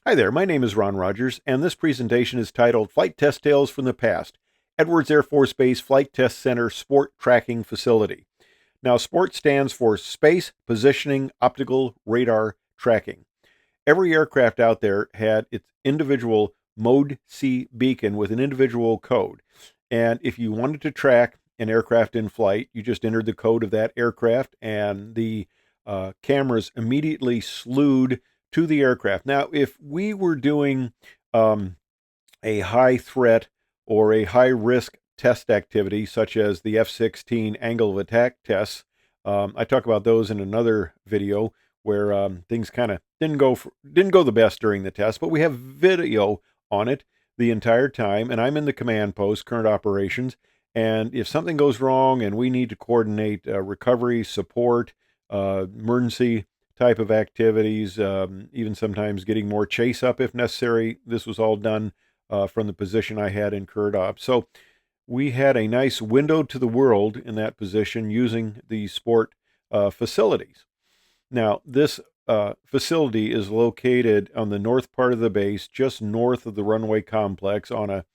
Hi there, my name is Ron Rogers, and this presentation is titled Flight Test Tales from the Past, Edwards Air Force Base Flight Test Center Sport Tracking Facility. Now, SPORT stands for Space Positioning Optical Radar Tracking. Every aircraft out there had its individual Mode C beacon with an individual code. And if you wanted to track an aircraft in flight, you just entered the code of that aircraft, and the cameras immediately slewed to the aircraft. Now, if we were doing um, a high threat or a high risk test activity, such as the F-16 angle of attack tests, I talk about those in another video where things kind of didn't go the best during the test, but we have video on it the entire time, and I'm in the command post, current operations, and if something goes wrong and we need to coordinate recovery, support, emergency type of activities, even sometimes getting more chase up if necessary. This was all done from the position I had in current op. So we had a nice window to the world in that position using the sport facilities. Now, this facility is located on the north part of the base, just north of the runway complex on a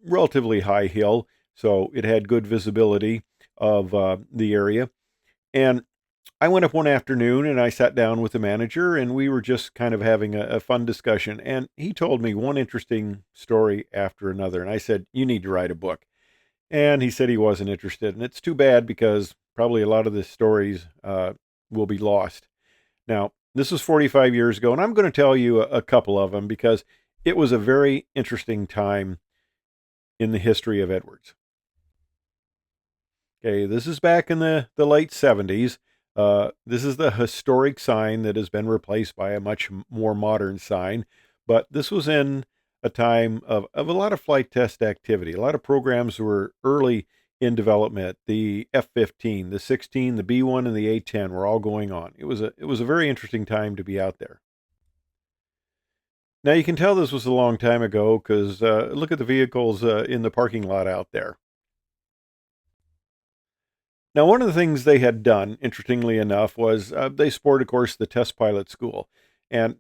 relatively high hill. So it had good visibility of the area. And I went up one afternoon and I sat down with the manager and we were just kind of having a fun discussion. And he told me one interesting story after another. And I said, "You need to write a book." And he said he wasn't interested. And it's too bad because probably a lot of the stories will be lost. Now, this was 45 years ago, and I'm going to tell you a couple of them because it was a very interesting time in the history of Edwards. Okay, this is back in the late 70s. This is the historic sign that has been replaced by a much more modern sign. But this was in a time of a lot of flight test activity. A lot of programs were early in development. The F-15, the 16, the B-1, and the A-10 were all going on. It was a very interesting time to be out there. Now you can tell this was a long time ago because look at the vehicles in the parking lot out there. Now, one of the things they had done, interestingly enough, was they supported, of course, the test pilot school. And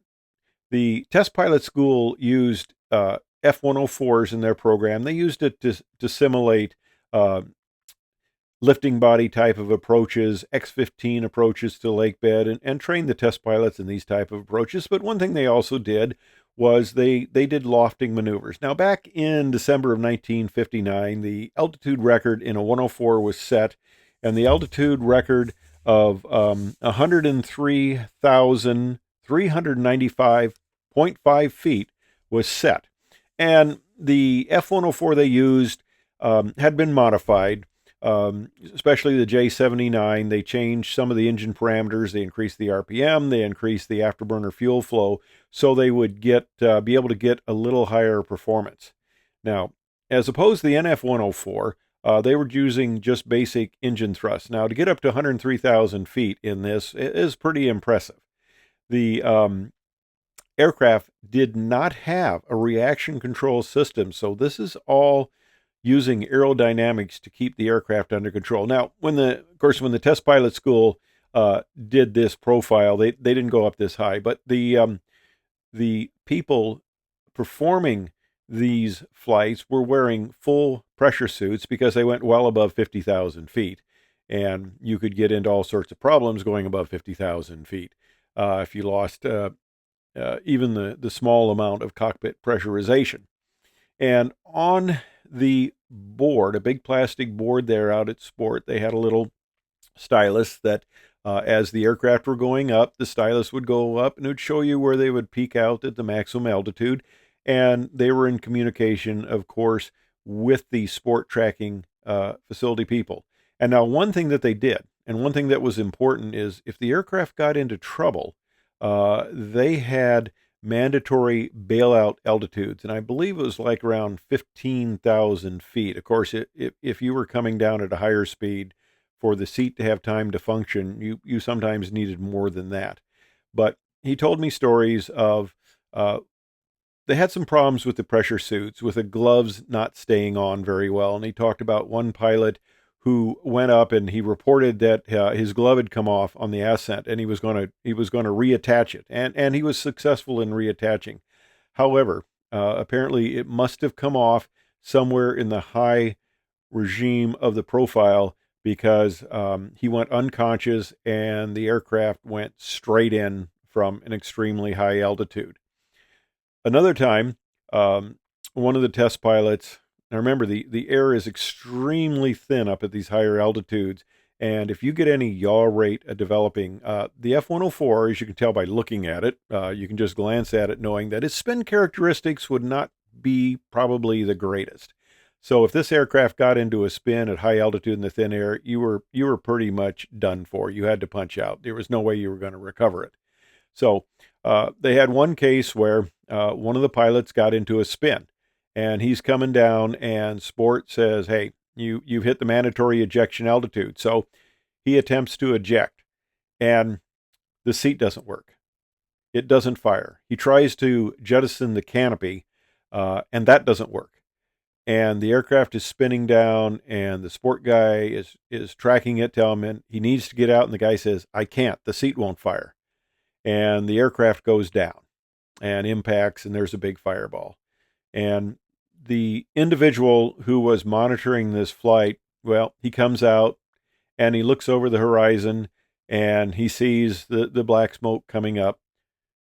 the test pilot school used F-104s in their program. They used it to simulate uh, lifting body type of approaches, X-15 approaches to lake bed, and train the test pilots in these type of approaches. But one thing they also did was they did lofting maneuvers. Now, back in December of 1959, the altitude record in a 104 was set, and the altitude record of 103,395.5 feet was set. And the F-104 they used had been modified, especially the J79. They changed some of the engine parameters. They increased the RPM. They increased the afterburner fuel flow so they would be able to get a little higher performance. Now, as opposed to the NF-104, they were using just basic engine thrust. Now, to get up to 103,000 feet in this is pretty impressive. The aircraft did not have a reaction control system, so this is all using aerodynamics to keep the aircraft under control. Now, when the test pilot school did this profile, they didn't go up this high, but the people performing these flights were wearing full pressure suits because they went well above 50,000 feet. And you could get into all sorts of problems going above 50,000 feet if you lost even the small amount of cockpit pressurization. And on the board, a big plastic board there out at Sport, they had a little stylus that as the aircraft were going up, the stylus would go up and it would show you where they would peak out at the maximum altitude. And they were in communication, of course, with the sport tracking facility people. And now one thing that they did, and one thing that was important is if the aircraft got into trouble, they had mandatory bailout altitudes. And I believe it was like around 15,000 feet. Of course, if you were coming down at a higher speed for the seat to have time to function, you sometimes needed more than that. But he told me stories of they had some problems with the pressure suits, with the gloves not staying on very well. And he talked about one pilot who went up and he reported that his glove had come off on the ascent, and he was going to reattach it, and he was successful in reattaching. However, apparently it must have come off somewhere in the high regime of the profile, because he went unconscious and the aircraft went straight in from an extremely high altitude. Another time, one of the test pilots, now remember, the air is extremely thin up at these higher altitudes, and if you get any yaw rate developing, the F-104, as you can tell by looking at it, you can just glance at it knowing that its spin characteristics would not be probably the greatest. So if this aircraft got into a spin at high altitude in the thin air, you were pretty much done for. You had to punch out. There was no way you were going to recover it. So they had one case where one of the pilots got into a spin, and he's coming down, and Sport says, "Hey, you've hit the mandatory ejection altitude." So he attempts to eject, and the seat doesn't work. It doesn't fire. He tries to jettison the canopy, and that doesn't work. And the aircraft is spinning down, and the Sport guy is tracking it, telling him he needs to get out, and the guy says, "I can't. The seat won't fire." And the aircraft goes down and impacts, and there's a big fireball. And the individual who was monitoring this flight, well, he comes out and he looks over the horizon and he sees the black smoke coming up.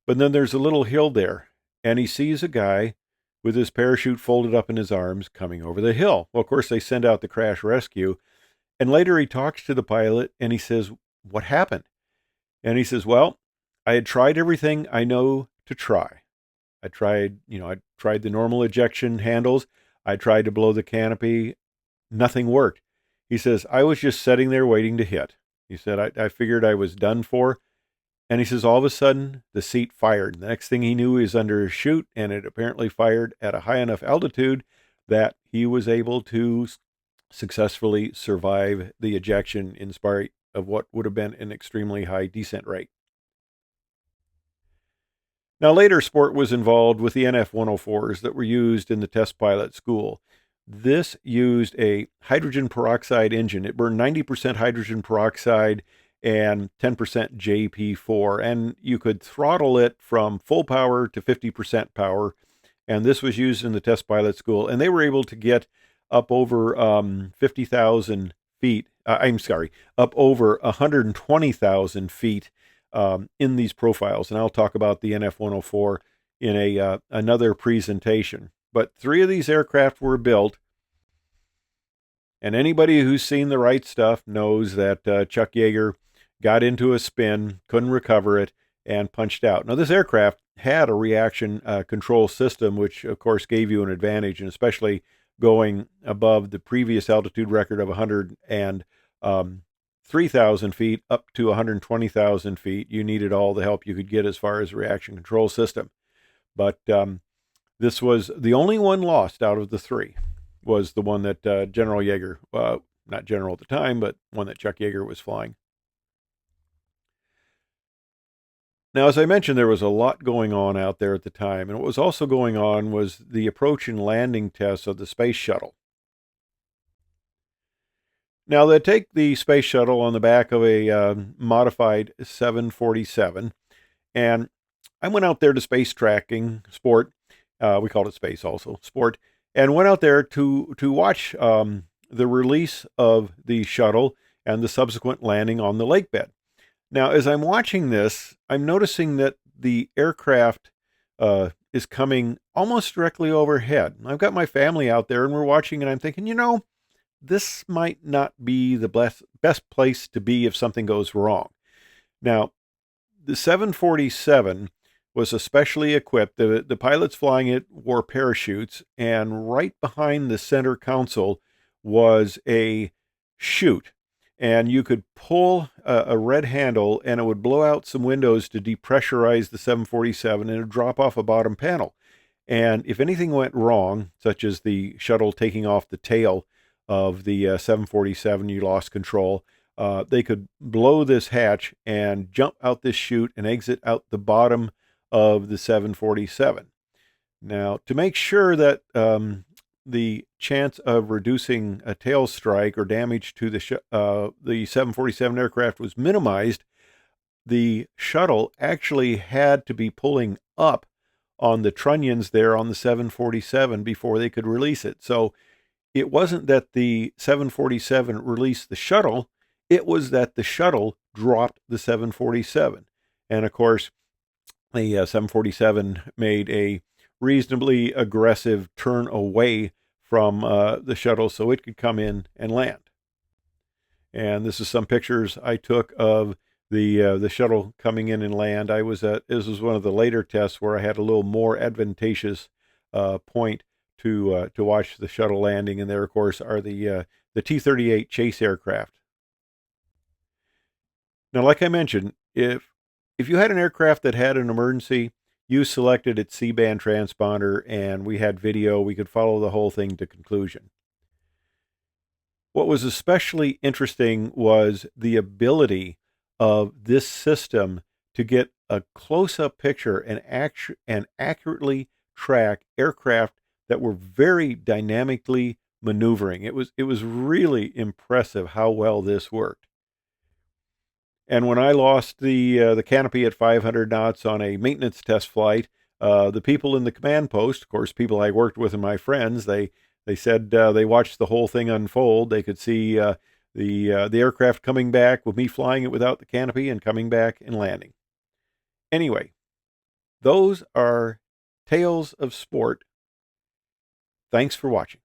But then there's a little hill there, and he sees a guy with his parachute folded up in his arms coming over the hill. Well, of course, they send out the crash rescue. And later he talks to the pilot and he says, "What happened?" And he says, "Well, I had tried everything I know to try. I tried the normal ejection handles. I tried to blow the canopy. Nothing worked." He says, "I was just sitting there waiting to hit." He said, I figured I was done for. And he says, all of a sudden, the seat fired. The next thing he knew, he was under a chute, and it apparently fired at a high enough altitude that he was able to successfully survive the ejection in spite of what would have been an extremely high descent rate. Now, later, Sport was involved with the NF-104s that were used in the test pilot school. This used a hydrogen peroxide engine. It burned 90% hydrogen peroxide and 10% JP4, and you could throttle it from full power to 50% power. And this was used in the test pilot school, and they were able to get up over 50,000 feet. Up over 120,000 feet in these profiles, and I'll talk about the NF-104 in another presentation. But 3 of these aircraft were built, and anybody who's seen The Right Stuff knows that Chuck Yeager got into a spin, couldn't recover it, and punched out. Now, this aircraft had a reaction control system, which, of course, gave you an advantage, and especially going above the previous altitude record of 103,000 feet up to 120,000 feet, you needed all the help you could get as far as reaction control system. But this was the only one lost out of the 3, was the one that General Yeager, not general at the time, but one that Chuck Yeager was flying. Now, as I mentioned, there was a lot going on out there at the time, and what was also going on was the approach and landing tests of the space shuttle. Now, they take the space shuttle on the back of a modified 747, and I went out there to space tracking Sport. We called it space also, Sport, and went out there to watch the release of the shuttle and the subsequent landing on the lake bed. Now, as I'm watching this, I'm noticing that the aircraft is coming almost directly overhead. I've got my family out there, and we're watching, and I'm thinking, this might not be the best place to be if something goes wrong. Now, the 747 was especially equipped. The pilots flying it wore parachutes, and right behind the center console was a chute. And you could pull a red handle, and it would blow out some windows to depressurize the 747, and it would drop off a bottom panel. And if anything went wrong, such as the shuttle taking off the tail of the 747, you lost control, they could blow this hatch and jump out this chute and exit out the bottom of the 747. Now, to make sure that the chance of reducing a tail strike or damage to the 747 aircraft was minimized, the shuttle actually had to be pulling up on the trunnions there on the 747 before they could release it. So it wasn't that the 747 released the shuttle, it was that the shuttle dropped the 747. And of course, the 747 made a reasonably aggressive turn away from the shuttle so it could come in and land. And this is some pictures I took of the shuttle coming in and land. This was one of the later tests where I had a little more advantageous point to watch the shuttle landing, and there, of course, are the T-38 chase aircraft. Now, like I mentioned, if you had an aircraft that had an emergency, you selected its C-band transponder, and we had video. We could follow the whole thing to conclusion. What was especially interesting was the ability of this system to get a close-up picture and accurately track aircraft that were very dynamically maneuvering. It was really impressive how well this worked. And when I lost the canopy at 500 knots on a maintenance test flight, the people in the command post, of course, people I worked with and my friends, they said they watched the whole thing unfold. They could see the aircraft coming back with me flying it without the canopy and coming back and landing. Anyway, those are tales of sport. Thanks for watching.